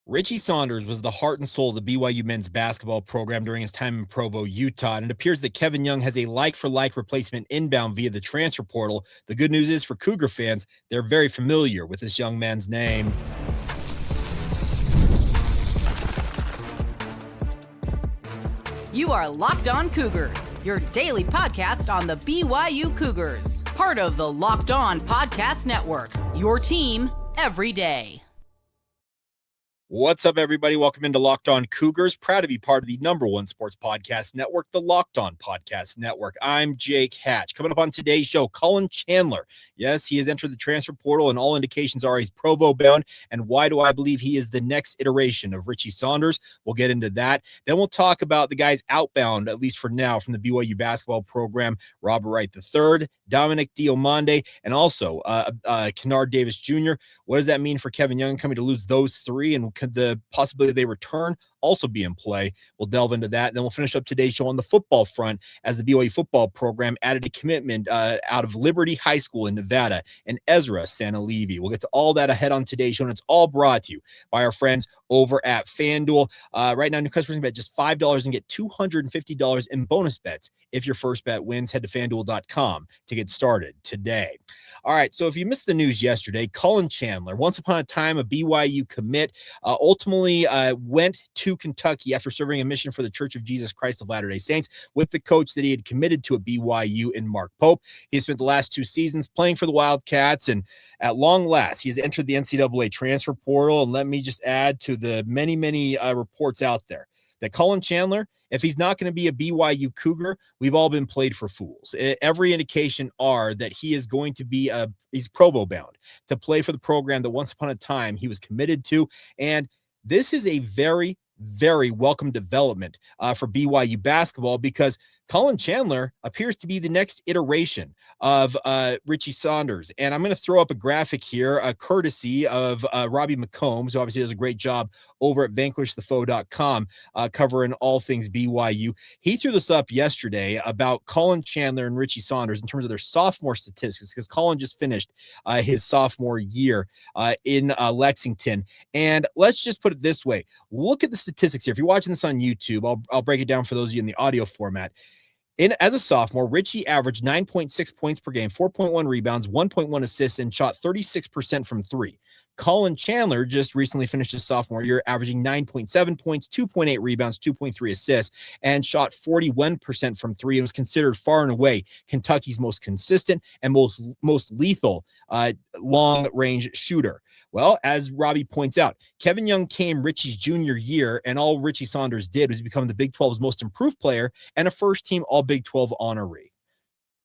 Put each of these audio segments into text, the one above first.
Richie Saunders was the heart and soul of the BYU men's basketball program during his time in Provo, Utah, and it appears that Kevin Young has a like-for-like replacement inbound via the transfer portal. The good news is for Cougar fans, they're very familiar with this young man's name. You are Locked On Cougars, your daily podcast on the BYU Cougars, part of the Locked On Podcast Network, your team every day. What's up, everybody? Welcome into Locked On Cougars. Proud to be part of the #1 sports podcast network, the Locked On Podcast Network. I'm Jake Hatch. Coming up on today's show, Colin Chandler. Yes, he has entered the transfer portal, and all indications are he's Provo bound. And why do I believe he is the next iteration of Richie Saunders? We'll get into that. Then we'll talk about the guys outbound, at least for now, from the BYU basketball program, Rob Wright III, Dominique Diomande, and also Kennard Davis Jr. What does that mean for Kevin Young coming to lose those three, and could the possibility they return also be in play? We'll delve into that. And then we'll finish up today's show on the football front as the BYU football program added a commitment out of Liberty High School in Nevada, and Ezra Saneli. We'll get to all that ahead on today's show, and it's all brought to you by our friends over at FanDuel. Right now, new customers can bet just $5 and get $250 in bonus bets. If your first bet wins, head to FanDuel.com to get started today. All right, so if you missed the news yesterday, Collin Chandler, once upon a time a BYU commit, ultimately went to Kentucky after serving a mission for the Church of Jesus Christ of Latter-day Saints with the coach that he had committed to at BYU in Mark Pope. He spent the last 2 seasons playing for the Wildcats, and at long last, he has entered the NCAA transfer portal. And let me just add to the many reports out there that Collin Chandler, if he's not going to be a BYU Cougar, we've all been played for fools. Every indication are that he is going to be he's Provo bound to play for the program that once upon a time he was committed to. And this is a very, very welcome development for BYU basketball, because Colin Chandler appears to be the next iteration of Richie Saunders. And I'm going to throw up a graphic here, courtesy of Robbie McCombs, who obviously does a great job over at vanquishthefoe.com, covering all things BYU. He threw this up yesterday about Colin Chandler and Richie Saunders in terms of their sophomore statistics, because Colin just finished his sophomore year in Lexington. And let's just put it this way. Look at the statistics here. If you're watching this on YouTube, I'll break it down for those of you in the audio format. As a sophomore, Richie averaged 9.6 points per game, 4.1 rebounds, 1.1 assists, and shot 36% from three. Colin Chandler just recently finished his sophomore year, averaging 9.7 points, 2.8 rebounds, 2.3 assists, and shot 41% from three, and was considered far and away Kentucky's most consistent and most lethal long-range shooter. Well, as Robbie points out, Kevin Young came Richie's junior year, and all Richie Saunders did was become the Big 12's most improved player and a first-team All-Big 12 honoree.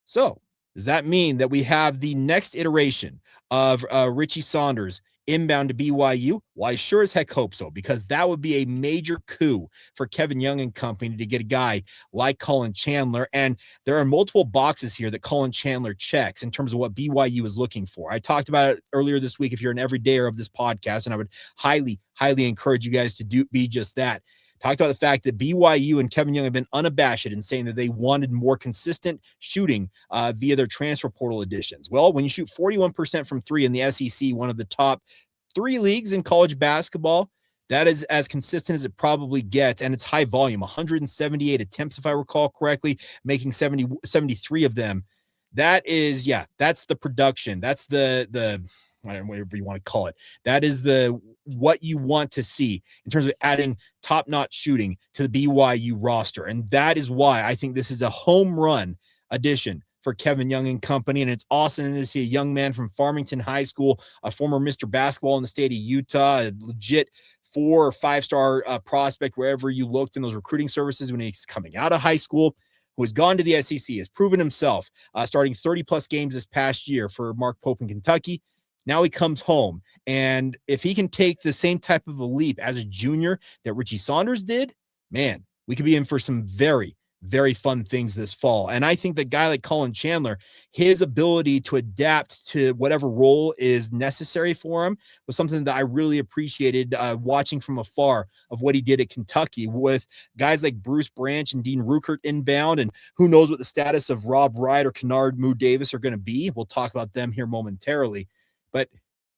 So, does that mean that we have the next iteration of Richie Saunders inbound to BYU? Well, I sure as heck hope so, because that would be a major coup for Kevin Young and company to get a guy like Colin Chandler. And there are multiple boxes here that Colin Chandler checks in terms of what BYU is looking for. I talked about it earlier this week if you're an everydayer of this podcast, and I would highly encourage you guys to be just that. Talked about the fact that BYU and Kevin Young have been unabashed in saying that they wanted more consistent shooting via their transfer portal additions. Well, when you shoot 41% from three in the SEC, one of the top 3 leagues in college basketball, that is as consistent as it probably gets, and it's high volume, 178 attempts, if I recall correctly, making 73 of them. That is, that's the production. That's the whatever you want to call it. That is what you want to see in terms of adding top-notch shooting to the BYU roster. And that is why I think this is a home run addition for Kevin Young and company. And it's awesome to see a young man from Farmington High School, a former Mr. Basketball in the state of Utah, a legit 4 or 5-star prospect wherever you looked in those recruiting services when he's coming out of high school, who has gone to the SEC, has proven himself, starting 30-plus games this past year for Mark Pope in Kentucky. Now he comes home, and if he can take the same type of a leap as a junior that Richie Saunders did, man, we could be in for some very, very fun things this fall. And I think that guy like Colin Chandler, his ability to adapt to whatever role is necessary for him was something that I really appreciated watching from afar of what he did at Kentucky with guys like Bruce Branch and Dean Ruckert inbound. And who knows what the status of Rob Wright or Kennard Davis are going to be. We'll talk about them here momentarily. But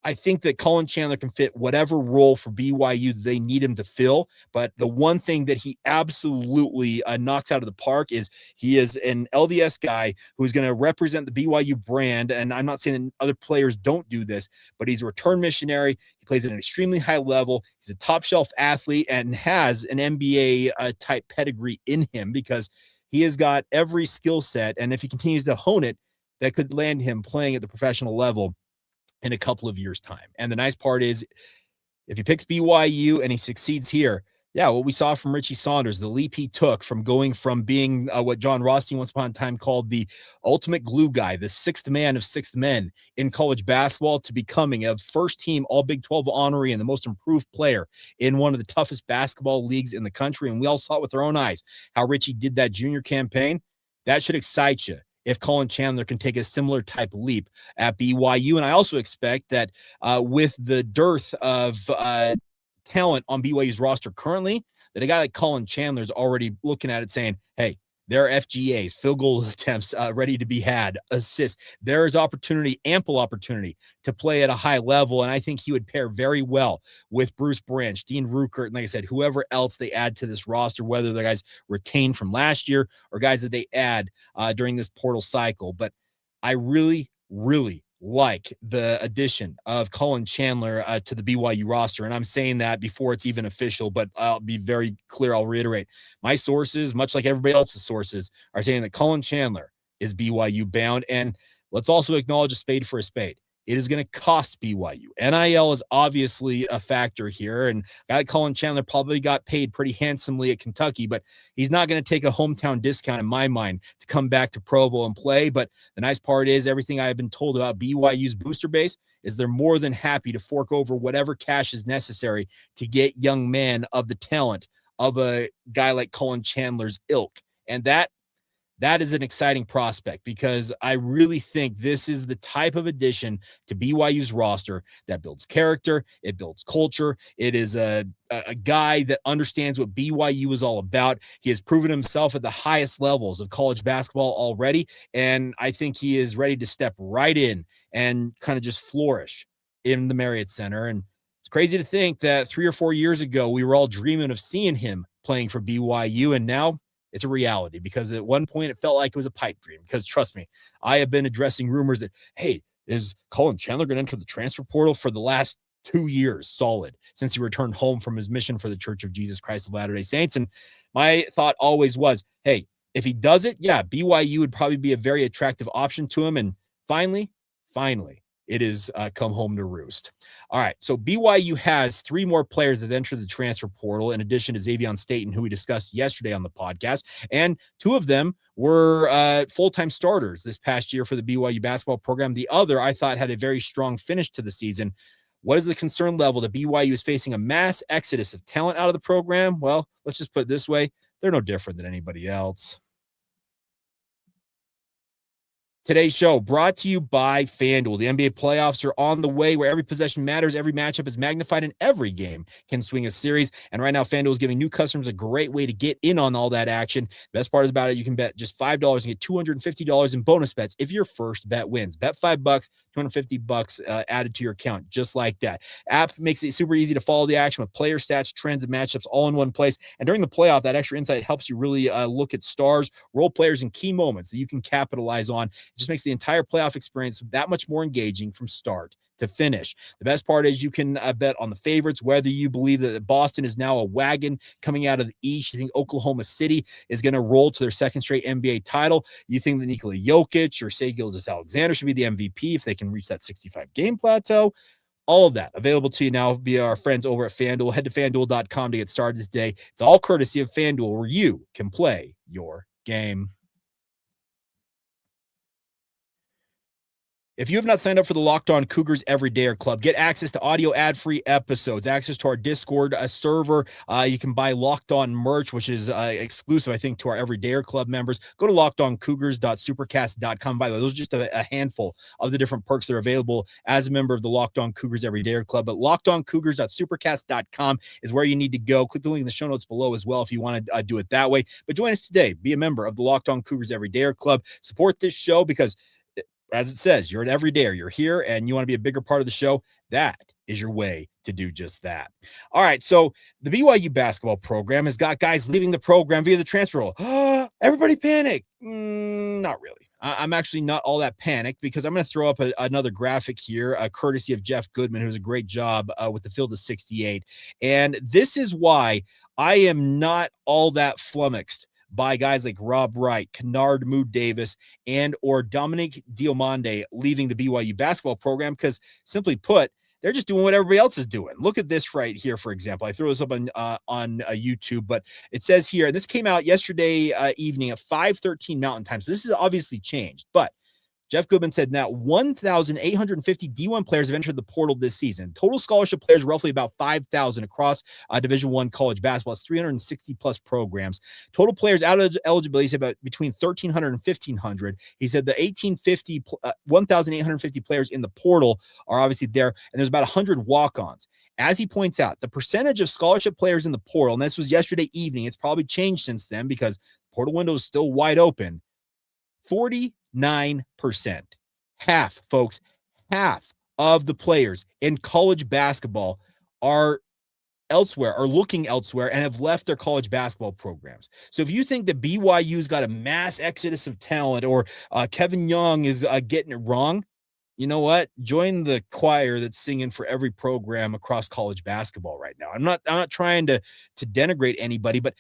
I think that Colin Chandler can fit whatever role for BYU they need him to fill. But the one thing that he absolutely knocks out of the park is he is an LDS guy who's going to represent the BYU brand. And I'm not saying that other players don't do this, but he's a return missionary. He plays at an extremely high level. He's a top shelf athlete and has an NBA type pedigree in him because he has got every skill set. And if he continues to hone it, that could land him playing at the professional level in a couple of years' time. And the nice part is if he picks BYU and he succeeds here, yeah, what we saw from Richie Saunders, the leap he took from going from being what John Rothstein once upon a time called the ultimate glue guy, the sixth man of sixth men in college basketball, to becoming a first-team All-Big 12 honoree and the most improved player in one of the toughest basketball leagues in the country. And we all saw it with our own eyes, how Richie did that junior campaign. That should excite you if Colin Chandler can take a similar type leap at BYU. And I also expect that with the dearth of talent on BYU's roster currently, that a guy like Colin Chandler is already looking at it saying, hey, there are FGAs, field goal attempts ready to be had, assists. There is opportunity, ample opportunity to play at a high level. And I think he would pair very well with Bruce Branch, Dean Ruckert, and like I said, whoever else they add to this roster, whether the guys retained from last year or guys that they add during this portal cycle. But I really, really like the addition of Colin Chandler to the BYU roster. And I'm saying that before it's even official, but I'll be very clear. I'll reiterate my sources, much like everybody else's sources, are saying that Colin Chandler is BYU bound. And let's also acknowledge a spade for a spade. It is going to cost BYU. NIL is obviously a factor here. And a guy like Colin Chandler probably got paid pretty handsomely at Kentucky, but he's not going to take a hometown discount in my mind to come back to Provo and play. But the nice part is everything I've been told about BYU's booster base is they're more than happy to fork over whatever cash is necessary to get young men of the talent of a guy like Colin Chandler's ilk. And that is an exciting prospect because I really think this is the type of addition to BYU's roster that builds character. It builds culture. It is a guy that understands what BYU is all about. He has proven himself at the highest levels of college basketball already. And I think he is ready to step right in and kind of just flourish in the Marriott Center. And it's crazy to think that 3 or 4 years ago, we were all dreaming of seeing him playing for BYU. And now it's a reality because at one point it felt like it was a pipe dream because trust me, I have been addressing rumors that, hey, is Colin Chandler going to enter the transfer portal for the last 2 years solid since he returned home from his mission for the Church of Jesus Christ of Latter-day Saints. And my thought always was, hey, if he does it, yeah, BYU would probably be a very attractive option to him. And finally, it is come home to roost. All right, so BYU has 3 more players that entered the transfer portal in addition to Xavier Staten, who we discussed yesterday on the podcast, and 2 of them were full-time starters this past year for the BYU basketball program. The other, I thought, had a very strong finish to the season. What is the concern level that BYU is facing a mass exodus of talent out of the program? Well, let's just put it this way. They're no different than anybody else. Today's show brought to you by FanDuel. The NBA playoffs are on the way where every possession matters, every matchup is magnified, and every game can swing a series. And right now, FanDuel is giving new customers a great way to get in on all that action. The best part about it, you can bet just $5 and get $250 in bonus bets if your first bet wins. Bet $5, $250 added to your account, just like that. App makes it super easy to follow the action with player stats, trends, and matchups all in one place. And during the playoff, that extra insight helps you really look at stars, role players, and key moments that you can capitalize on. It just makes the entire playoff experience that much more engaging from start to finish. The best part is you can bet on the favorites, whether you believe that Boston is now a wagon coming out of the East. You think Oklahoma City is going to roll to their second straight NBA title. You think that Nikola Jokic or Shai Gilgeous-Alexander should be the MVP if they can reach that 65-game plateau. All of that available to you now via our friends over at FanDuel. Head to FanDuel.com to get started today. It's all courtesy of FanDuel, where you can play your game. If you have not signed up for the Locked On Cougars Everydayer Club, get access to audio ad-free episodes, access to our Discord server. You can buy Locked On merch, which is exclusive, I think, to our Everydayer Club members. Go to lockedoncougars.supercast.com. By the way, those are just a handful of the different perks that are available as a member of the Locked On Cougars Everydayer Club. But lockedoncougars.supercast.com is where you need to go. Click the link in the show notes below as well if you want to do it that way. But join us today. Be a member of the Locked On Cougars Everydayer Club. Support this show because as it says, you're an everydayer. You're here and you want to be a bigger part of the show. That is your way to do just that. All right. So the BYU basketball program has got guys leaving the program via the transfer rule. Everybody panic. Not really. I'm actually not all that panicked because I'm going to throw up another graphic here, courtesy of Jeff Goodman, who's a great job with the field of 68. And this is why I am not all that flummoxed by guys like Rob Wright, Kennard Davis, and or Dominique Diomande leaving the BYU basketball program because, simply put, they're just doing what everybody else is doing. Look at this right here, for example. I threw this up on YouTube, but it says here, and this came out yesterday evening at 5:13 Mountain Time, so this has obviously changed, but Jeff Goodman said now 1,850 D1 players have entered the portal this season. Total scholarship players roughly about 5,000 across Division I college basketball. It's 360 plus programs. Total players out of eligibility is about between 1,300 and 1,500. He said the 1,850 players in the portal are obviously there, and there's about 100 walk-ons. As he points out, the percentage of scholarship players in the portal, and this was yesterday evening, it's probably changed since then because portal window is still wide open, 49%. Half, folks, half of the players in college basketball are elsewhere, are looking elsewhere, and have left their college basketball programs. So if you think that BYU's got a mass exodus of talent or Kevin Young is getting it wrong, you know what? Join the choir that's singing for every program across college basketball right now. I'm not trying to denigrate anybody, but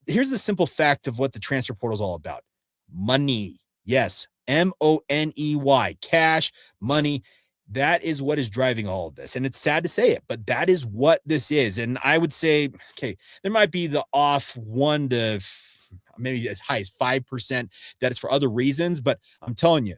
here's the simple fact of what the transfer portal is all about. Money. Yes, money, cash, money. That is what is driving all of this. And it's sad to say it, but that is what this is. And I would say, okay, there might be the off 1 to maybe as high as 5% that it's for other reasons. But I'm telling you,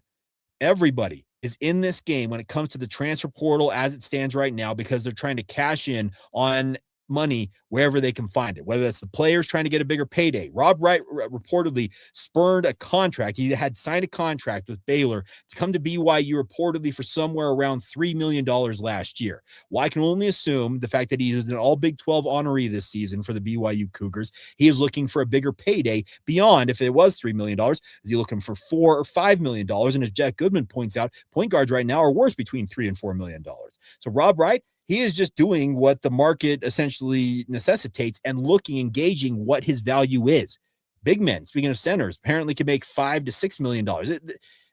everybody is in this game when it comes to the transfer portal as it stands right now because they're trying to cash in on money wherever they can find it, whether that's the players trying to get a bigger payday. Rob Wright reportedly spurned a contract. He had signed a contract with Baylor to come to BYU reportedly for somewhere around $3 million last year. Well, I can only assume the fact that he is an all Big 12 honoree this season for the BYU Cougars. He is looking for a bigger payday beyond if it was $3 million. Is he looking for $4 or $5 million? And as Jack Goodman points out, point guards right now are worth between $3 and $4 million. So Rob Wright, he is just doing what the market essentially necessitates and engaging what his value is. Big men, speaking of centers, apparently can make $5 to $6 million.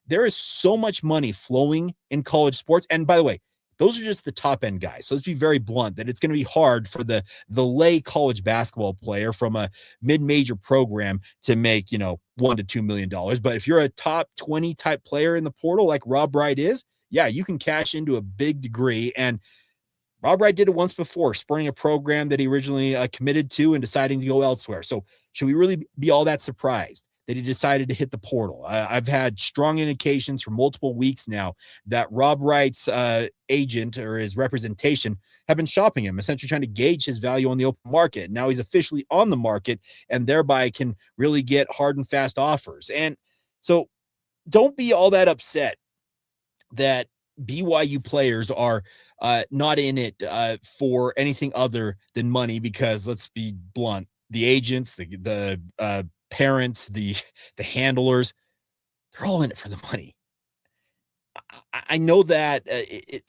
There is so much money flowing in college sports. And by the way, those are just the top end guys. So let's be very blunt that it's going to be hard for the lay college basketball player from a mid-major program to make, $1 to $2 million. But if you're a top 20 type player in the portal like Rob Wright is, yeah, you can cash into a big degree. And Rob Wright did it once before, spurring a program that he originally committed to and deciding to go elsewhere. So should we really be all that surprised that he decided to hit the portal? I've had strong indications for multiple weeks now that Rob Wright's agent or his representation have been shopping him, essentially trying to gauge his value on the open market. Now he's officially on the market and thereby can really get hard and fast offers. And so don't be all that upset that BYU players are not in it for anything other than money because, let's be blunt, the agents, the parents, the handlers, they're all in it for the money. I know that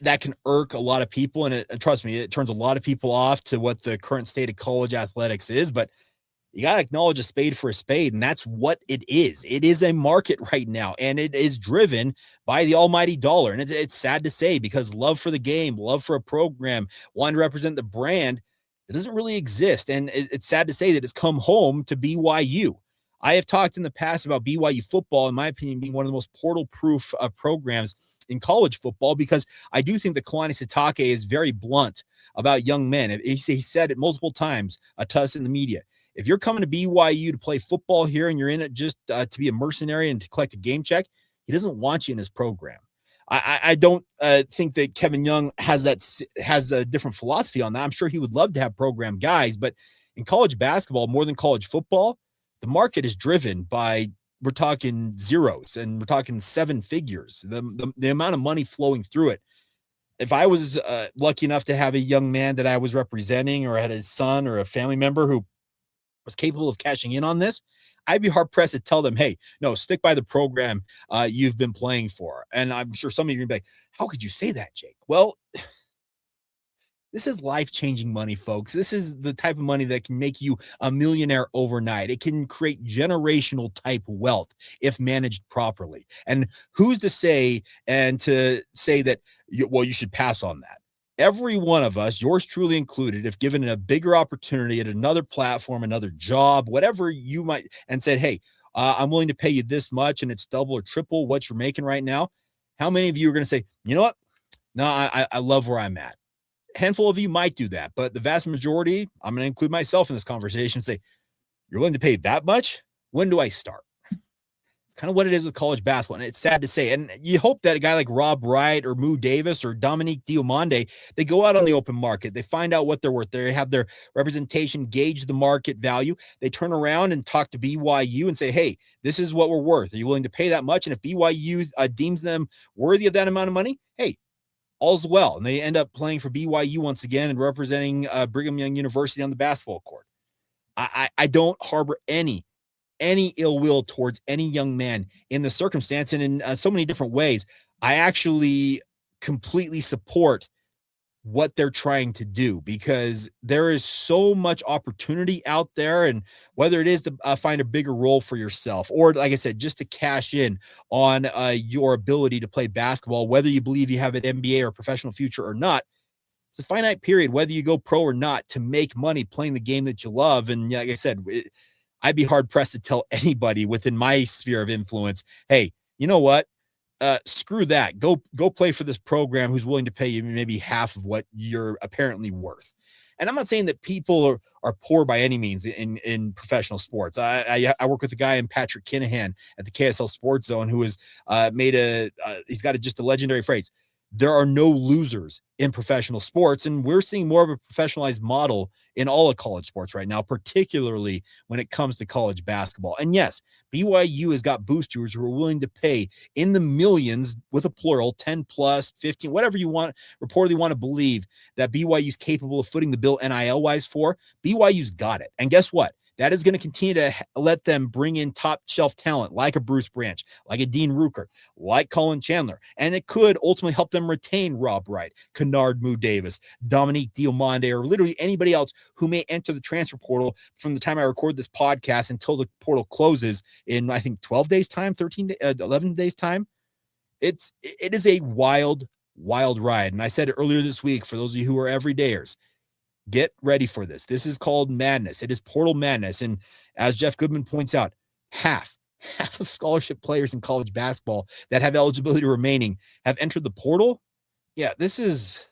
that can irk a lot of people, and trust me, it turns a lot of people off to what the current state of college athletics is, but you got to acknowledge a spade for a spade, and that's what it is. It is a market right now, and it is driven by the almighty dollar. And it's sad to say because love for the game, love for a program, wanting to represent the brand, it doesn't really exist. And it's sad to say that it's come home to BYU. I have talked in the past about BYU football, in my opinion, being one of the most portal-proof programs in college football because I do think that Kalani Sitake is very blunt about young men. He said it multiple times to us in the media. If you're coming to BYU to play football here and you're in it just to be a mercenary and to collect a game check, he doesn't want you in his program. I don't think that Kevin Young has a different philosophy on that. I'm sure he would love to have program guys, but in college basketball, more than college football, the market is driven by, we're talking zeros and we're talking seven figures, the amount of money flowing through it. If I was lucky enough to have a young man that I was representing or had a son or a family member who was capable of cashing in on this, I'd be hard pressed to tell them, hey, no, stick by the program you've been playing for. And I'm sure some of you are going to be like, how could you say that, Jake? Well, this is life-changing money, folks. This is the type of money that can make you a millionaire overnight. It can create generational type wealth if managed properly. And who's to say that, you should pass on that? Every one of us, yours truly included, if given a bigger opportunity at another platform, another job, whatever you might, and said, hey, I'm willing to pay you this much and it's double or triple what you're making right now. How many of you are going to say, you know what? No, I love where I'm at. Handful of you might do that, but the vast majority, I'm going to include myself in this conversation, say, you're willing to pay that much? When do I start? It's kind of what it is with college basketball, and it's sad to say. And you hope that a guy like Rob Wright or Moo Davis or Dominique Diomande, they go out on the open market. They find out what they're worth. They have their representation gauge the market value. They turn around and talk to BYU and say, hey, this is what we're worth. Are you willing to pay that much? And if BYU deems them worthy of that amount of money, hey, all's well. And they end up playing for BYU once again and representing Brigham Young University on the basketball court. I don't harbor any ill will towards any young man in the circumstance. And in so many different ways, I actually completely support what they're trying to do, because there is so much opportunity out there. And whether it is to find a bigger role for yourself, or like I said, just to cash in on your ability to play basketball, whether you believe you have an NBA or professional future or not, it's a finite period, whether you go pro or not, to make money playing the game that you love. And like I said, I'd be hard pressed to tell anybody within my sphere of influence, hey, you know what? Screw that. Go play for this program who's willing to pay you maybe half of what you're apparently worth. And I'm not saying that people are poor by any means in professional sports. I work with a guy in Patrick Kinahan at the KSL Sports Zone who has he's got just a legendary phrase. There are no losers in professional sports. And we're seeing more of a professionalized model in all of college sports right now, particularly when it comes to college basketball. And yes, BYU has got boosters who are willing to pay in the millions, with a plural, 10 plus, 15, whatever you reportedly want to believe that BYU is capable of footing the bill NIL wise for. BYU's got it. And guess what? That is going to continue to let them bring in top shelf talent like a Bruce Branch, like a Dean Ruckert, like Colin Chandler. And it could ultimately help them retain Rob Wright, Kennard Davis, Dominique Diomande, or literally anybody else who may enter the transfer portal from the time I record this podcast until the portal closes in, I think, 12 days time, 11 days time. It is a wild, wild ride. And I said it earlier this week, for those of you who are everydayers, get ready for this. This is called madness. It is portal madness. And as Jeff Goodman points out, half of scholarship players in college basketball that have eligibility remaining have entered the portal. Yeah, this is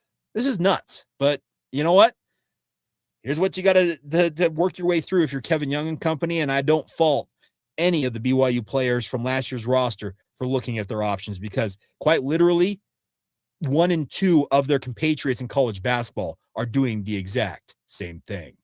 nuts. But you know what? Here's what you got to work your way through if you're Kevin Young and company. And I don't fault any of the BYU players from last year's roster for looking at their options, because quite literally, 1 and 2 of their compatriots in college basketball are doing the exact same thing.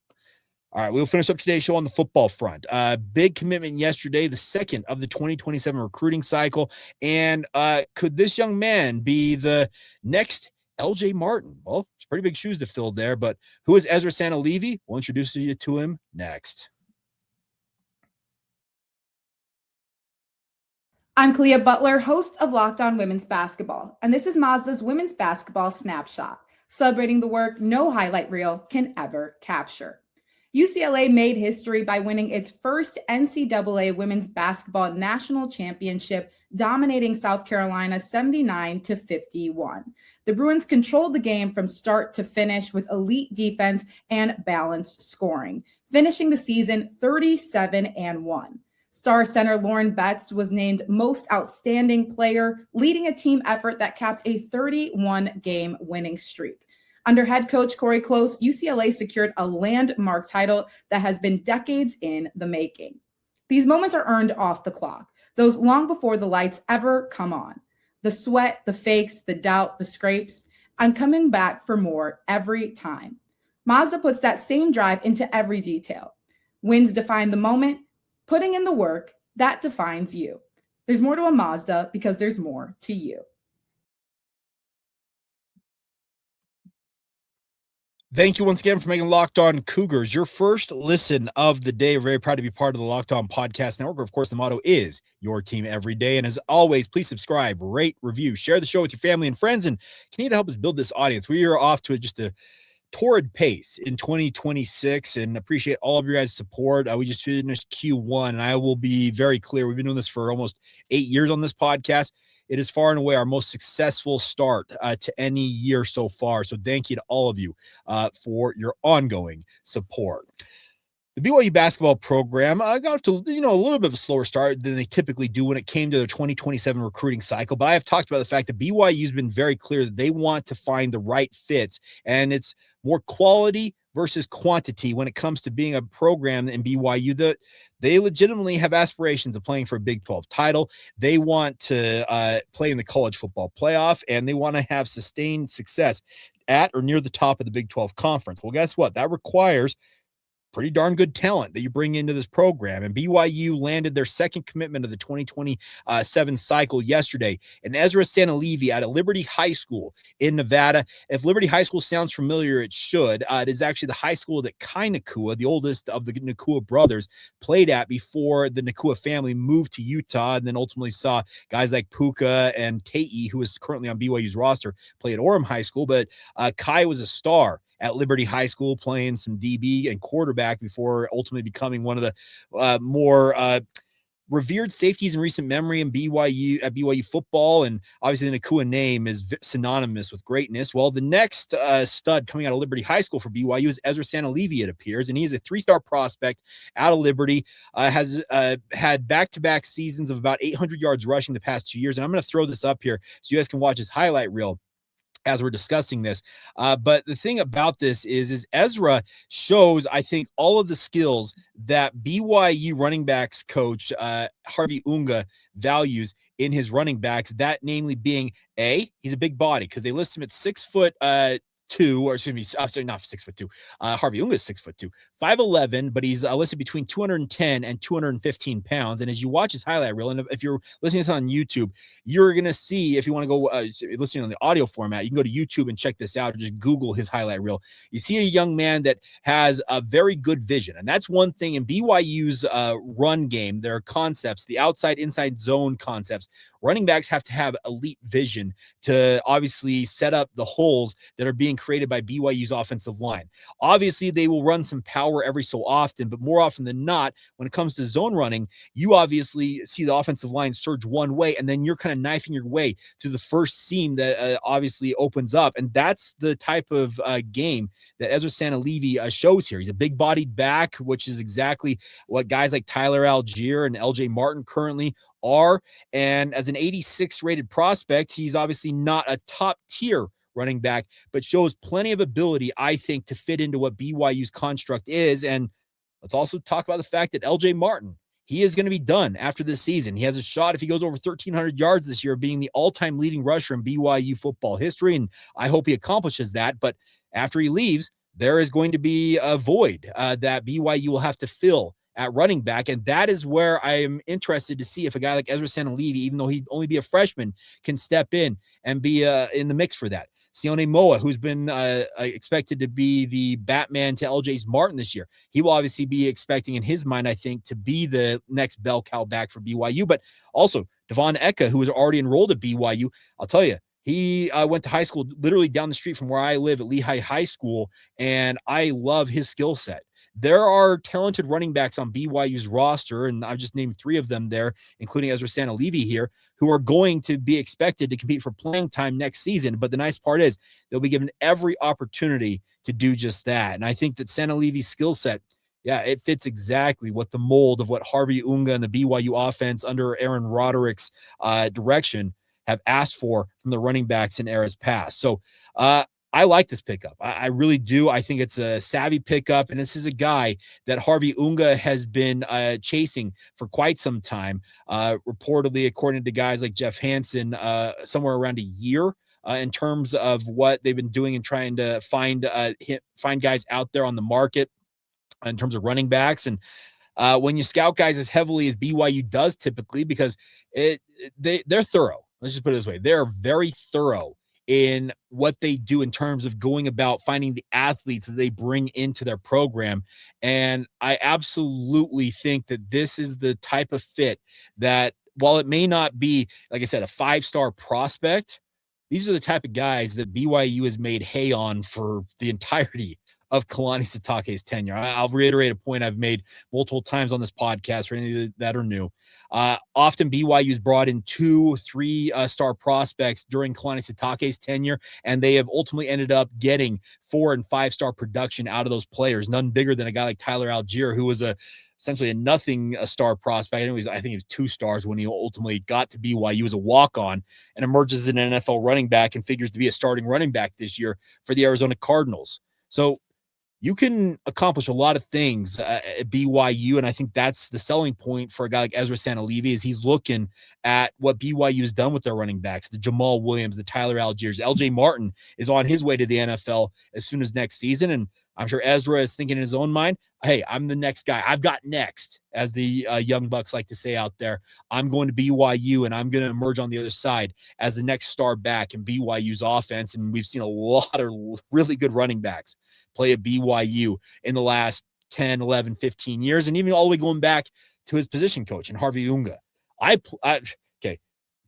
All right, we'll finish up today's show on the football front. Big commitment yesterday, the second of the 2027 recruiting cycle. And could this young man be the next LJ Martin? Well, it's pretty big shoes to fill there, but who is Ezra Saneli? We'll introduce you to him next. I'm Clea Butler, host of Locked On Women's Basketball, and this is Mazda's Women's Basketball Snapshot, celebrating the work no highlight reel can ever capture. UCLA made history by winning its first NCAA Women's Basketball National Championship, dominating South Carolina 79-51. The Bruins controlled the game from start to finish with elite defense and balanced scoring, finishing the season 37-1. Star center Lauren Betts was named Most Outstanding Player, leading a team effort that capped a 31-game winning streak. Under head coach Corey Close, UCLA secured a landmark title that has been decades in the making. These moments are earned off the clock, those long before the lights ever come on. The sweat, the fakes, the doubt, the scrapes. I'm coming back for more every time. Mazda puts that same drive into every detail. Wins define the moment. Putting in the work, that defines you. There's more to a Mazda because there's more to you. Thank you once again for making Locked On Cougars your first listen of the day. We're very proud to be part of the Locked On Podcast Network. Of course, the motto is your team every day. And as always, please subscribe, rate, review, share the show with your family and friends, and continue to help us build this audience. We are off to just a torrid pace in 2026 and appreciate all of your guys' support. We just finished Q1, and I will be very clear. We've been doing this for almost 8 years on this podcast. It is far and away our most successful start to any year so far. So thank you to all of you for your ongoing support. The BYU basketball program got off to, a little bit of a slower start than they typically do when it came to their 2027 recruiting cycle. But I have talked about the fact that BYU has been very clear that they want to find the right fits, and it's more quality versus quantity when it comes to being a program in BYU that they legitimately have aspirations of playing for a Big 12 title. They want to play in the college football playoff, and they want to have sustained success at or near the top of the Big 12 conference. Well, guess what? That requires pretty darn good talent that you bring into this program. And BYU landed their second commitment of the 2027 cycle yesterday. And Ezra Saneli out of Liberty High School in Nevada. If Liberty High School sounds familiar, it should. It is actually the high school that Kai Nakua, the oldest of the Nakua brothers, played at before the Nakua family moved to Utah and then ultimately saw guys like Puka and Tei, who is currently on BYU's roster, play at Orem High School. But Kai was a star at Liberty High School, playing some DB and quarterback before ultimately becoming one of the more revered safeties in recent memory in BYU football. And obviously the Nakua name is synonymous with greatness. Well, the next stud coming out of Liberty High School for BYU is Ezra Saneli, it appears, and he's a 3-star prospect out of Liberty, has had back-to-back seasons of about 800 yards rushing the past 2 years. And I'm going to throw this up here so you guys can watch his highlight reel as we're discussing this. But the thing about this is Ezra shows, I think, all of the skills that BYU running backs coach Harvey Unga values in his running backs, that namely being he's a big body, because they list him at 6'2", or excuse me, sorry, not 6'2". Harvey Unga is 6'2", 5'11", but he's listed between 210 and 215 pounds. And as you watch his highlight reel, and if you're listening to this on YouTube, you're going to see, if you want to go listening on the audio format, you can go to YouTube and check this out, or just Google his highlight reel. You see a young man that has a very good vision. And that's one thing in BYU's run game, their concepts, the outside, inside zone concepts. Running backs have to have elite vision to obviously set up the holes that are being created by BYU's offensive line. Obviously, they will run some power every so often, but more often than not, when it comes to zone running, you obviously see the offensive line surge one way, and then you're kind of knifing your way through the first seam that obviously opens up. And that's the type of game that Ezra Saneli shows here. He's a big-bodied back, which is exactly what guys like Tyler Algier and LJ Martin currently are. And as an 86 rated prospect, he's obviously not a top tier running back, but shows plenty of ability, I think, to fit into what BYU's construct is. And let's also talk about the fact that LJ Martin, he is going to be done after this season. He has a shot, if he goes over 1,300 yards this year, of being the all-time leading rusher in BYU football history. And I hope he accomplishes that. But after he leaves, there is going to be a void that BYU will have to fill at running back. And that is where I am interested to see if a guy like Ezra Saneli, even though he'd only be a freshman, can step in and be in the mix for that. Sione Moa, who's been expected to be the Batman to LJ's Martin this year. He will obviously be expecting, in his mind, I think, to be the next bell cow back for BYU. But also Devon Eka, who is already enrolled at BYU. I'll tell you, he went to high school literally down the street from where I live at Lehigh High School, and I love his skill set. There are talented running backs on BYU's roster, and I've just named 3 of them there, including Ezra Saneli here, who are going to be expected to compete for playing time next season. But the nice part is they'll be given every opportunity to do just that. And I think that Saneli's skill set, it fits exactly what the mold of what Harvey Unga and the BYU offense under Aaron Roderick's direction have asked for from the running backs in eras past. So, I like this pickup. I really do. I think it's a savvy pickup, and this is a guy that Harvey Unga has been chasing for quite some time. Reportedly, according to guys like Jeff Hansen, somewhere around a year in terms of what they've been doing and trying to find guys out there on the market in terms of running backs. And when you scout guys as heavily as BYU does typically, because they're thorough. Let's just put it this way. They're very thorough in what they do in terms of going about finding the athletes that they bring into their program. And I absolutely think that this is the type of fit that, while it may not be, like I said, a 5-star prospect, these are the type of guys that BYU has made hay on for the entirety of Kalani Sitake's tenure. I'll reiterate a point I've made multiple times on this podcast for any that are new. Often BYU's brought in 2-3 star prospects during Kalani Sitake's tenure, and they have ultimately ended up getting 4 and 5-star production out of those players. None bigger than a guy like Tyler Algier, who was essentially a star prospect. Anyways, I think he was 2 stars when he ultimately got to BYU as a walk-on and emerges as an NFL running back and figures to be a starting running back this year for the Arizona Cardinals. So you can accomplish a lot of things at BYU, and I think that's the selling point for a guy like Ezra Saneli, is he's looking at what BYU has done with their running backs, the Jamal Williams, the Tyler Algiers. LJ Martin is on his way to the NFL as soon as next season, and I'm sure Ezra is thinking in his own mind, hey, I'm the next guy. I've got next, as the young bucks like to say out there. I'm going to BYU, and I'm going to emerge on the other side as the next star back in BYU's offense, and we've seen a lot of really good running backs play at BYU in the last 10, 11, 15 years, and even all the way going back to his position coach and Harvey Unga.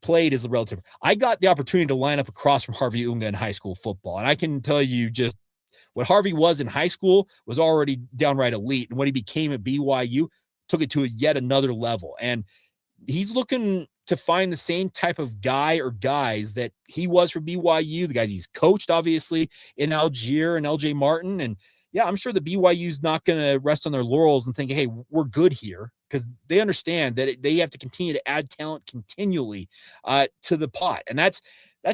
Played is a relative. I got the opportunity to line up across from Harvey Unga in high school football, and I can tell you just what Harvey was in high school was already downright elite, and what he became at BYU took it to yet another level. And he's looking to find the same type of guy or guys that he was for BYU, the guys he's coached, obviously, in Algier and LJ Martin. And yeah, I'm sure the BYU's not going to rest on their laurels and think, hey, we're good here, because they understand that they have to continue to add talent continually to the pot. And that's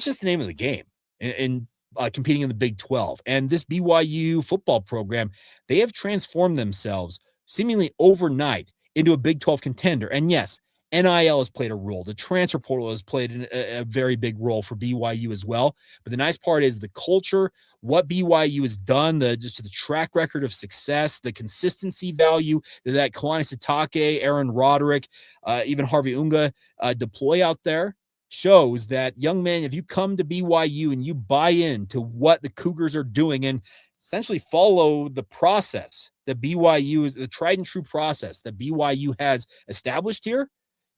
just the name of the game in competing in the Big 12. And this BYU football program, they have transformed themselves seemingly overnight into a Big 12 contender. And yes, NIL has played a role. The transfer portal has played a very big role for BYU as well. But the nice part is the culture, what BYU has done, the track record of success, the consistency value that Kalani Sitake, Aaron Roderick, even Harvey Unga deploy out there shows that, young men, if you come to BYU and you buy into what the Cougars are doing and essentially follow the process that BYU is, the tried and true process that BYU has established here,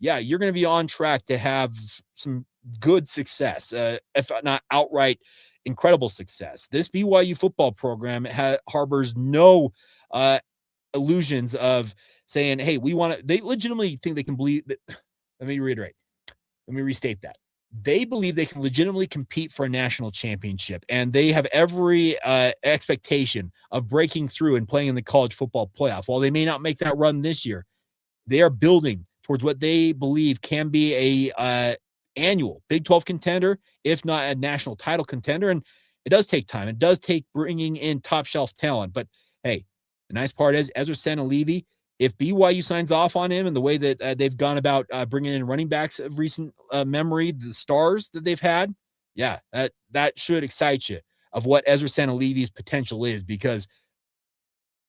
yeah, you're going to be on track to have some good success, if not outright incredible success. This BYU football program harbors no illusions of saying, hey, we want to, they legitimately think they can believe that. Let me restate that. They believe they can legitimately compete for a national championship, and they have every expectation of breaking through and playing in the college football playoff. While they may not make that run this year, they are building towards what they believe can be a annual Big 12 contender, if not a national title contender. And it does take time. It does take bringing in top shelf talent. But hey, the nice part is Ezra Saneli, if BYU signs off on him and the way that they've gone about bringing in running backs of recent memory, the stars that they've had, yeah, that should excite you of what Ezra Saneli's potential is, because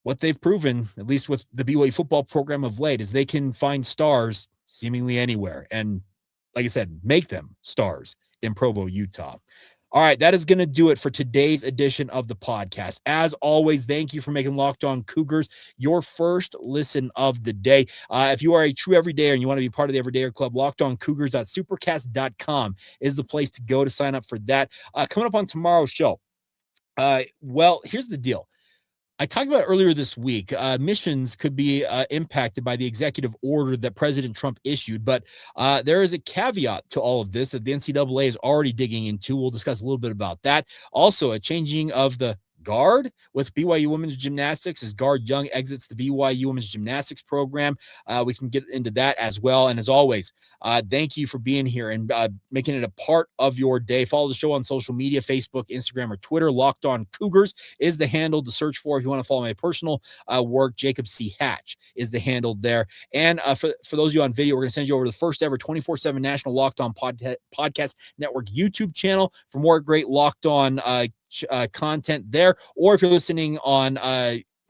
what they've proven, at least with the BYU football program of late, is they can find stars seemingly anywhere. And like I said, make them stars in Provo, Utah. All right, that is going to do it for today's edition of the podcast. As always, thank you for making Locked On Cougars your first listen of the day. If you are a true everydayer and you want to be part of the Everydayer Club, lockedoncougars.supercast.com is the place to go to sign up for that. Coming up on tomorrow's show, well, here's the deal. I talked about earlier this week, missions could be impacted by the executive order that President Trump issued, but there is a caveat to all of this that the NCAA is already digging into. We'll discuss a little bit about that. Also, a changing of the guard with BYU women's gymnastics as Guard Young exits the BYU women's gymnastics program. We can get into that as well. And as always, thank you for being here and making it a part of your day. Follow the show on social media, Facebook, Instagram, or Twitter. Locked On Cougars is the handle to search for. If you want to follow my personal work, Jacob C. Hatch is the handle there. And for those of you on video, we're going to send you over to the first ever 24/7 National Locked On Podcast Network YouTube channel for more great Locked On content there. Or if you're listening on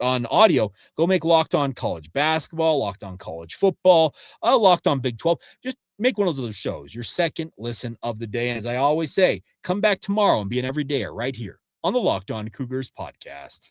audio, go make Locked On College Basketball, Locked On College Football, Locked On Big 12. Just make one of those shows your second listen of the day. And as I always say, come back tomorrow and be an everydayer right here on the Locked On Cougars podcast.